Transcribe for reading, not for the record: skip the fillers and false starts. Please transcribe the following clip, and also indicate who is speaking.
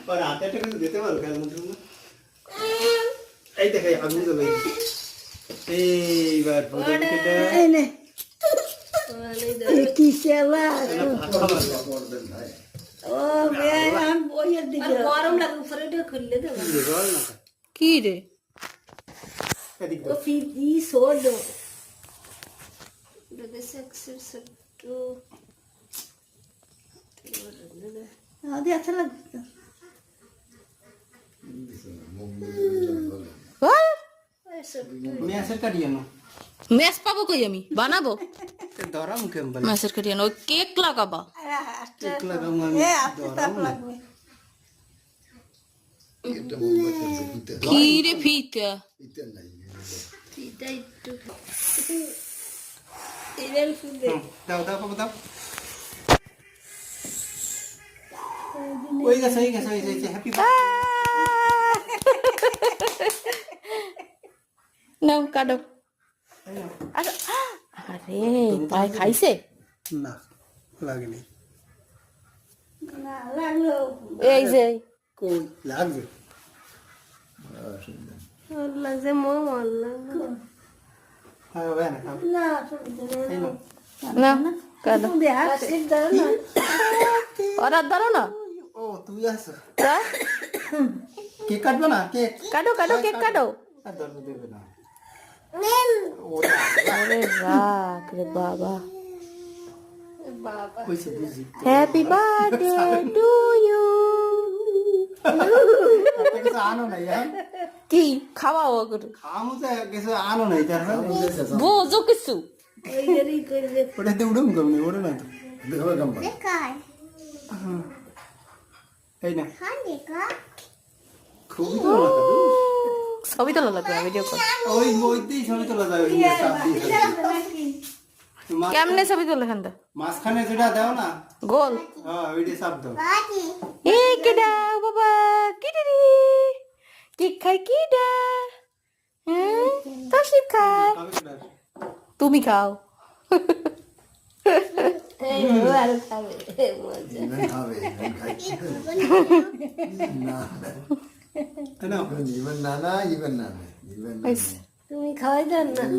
Speaker 1: और आते थे कुछ देते मारो क्या मतलब ना ऐ देखा ये अगुन तो भाई बार फोटो किधर
Speaker 2: नहीं किसे ला ओ मैं हम बोले दिखे
Speaker 3: আর গরম লাগে উপরে দিয়ে খুললে দেব
Speaker 1: ये रोल ना
Speaker 4: কি রে
Speaker 1: कदी
Speaker 3: ও ফিদি সোড দেখে সেক্সি তো
Speaker 2: आधे अच्छा लगता
Speaker 1: मैं ऐसे करिए ना
Speaker 4: ম্যাচ পাবো কই আমি বানাবো
Speaker 1: ते दौरा मुके हम बल
Speaker 4: ম্যাচের করিয়ে ওই কেক লাগাবা
Speaker 1: एक लगाऊंगा
Speaker 2: ए आपसे तक लगे
Speaker 4: কি রে ফিতা
Speaker 3: ফিটা একটু এর ফুদে
Speaker 1: दाओ दाओ पापा दाओ वही का सही हैप्पी
Speaker 4: নাও কাটো আরে পায় খাইছে
Speaker 1: ना लागे नहीं
Speaker 2: ना लगलो
Speaker 4: এই যে
Speaker 1: कोई लाग गए
Speaker 3: লাগছে মোমল
Speaker 1: हाँ वह ना
Speaker 2: ना
Speaker 4: না কাটো
Speaker 2: दे हाथ से दर ना
Speaker 4: ওরা ধরো না
Speaker 1: ओ तू यास
Speaker 4: তা
Speaker 1: केक काट बना केक
Speaker 4: কাটো কাটো কেক কাটো
Speaker 1: दर दे बना
Speaker 4: আরে রাখ রে বাবা
Speaker 3: বাবা
Speaker 1: कोई से बुझी
Speaker 4: হ্যাপি বার্থডে টু ইউ
Speaker 1: कैसे आनो नहीं यार
Speaker 4: কি খাওয়াও করে
Speaker 1: खामु से कैसे आनो नहीं यार
Speaker 4: বোঝো কিছু
Speaker 3: ওই গরি করে দে
Speaker 1: उड़े तो उड़ूं कम नहीं उड़े ना तो
Speaker 2: काय
Speaker 1: है ना
Speaker 2: खाने का
Speaker 1: खूब तो ना करो
Speaker 4: ছবি তোলা লাগবে ভিডিও কল
Speaker 1: ওই মইতেই ছবি তোলা যাবে এই সব দিয়ে
Speaker 4: কেমনে ছবি তোলা খান্দা
Speaker 1: মাঝখানে যেটা দাও না
Speaker 4: গোল
Speaker 1: হ্যাঁ ওইটা সব দাও
Speaker 4: এ কেডা ও বাবা কিডি কি খাই কিডা হ্যাঁ তাসিফ খায়
Speaker 1: আমি কিডা
Speaker 4: তুমি খাও
Speaker 3: এই আর খাবে মজা
Speaker 1: না
Speaker 5: Even Nana.
Speaker 3: তুমি খাওয়াই দেন না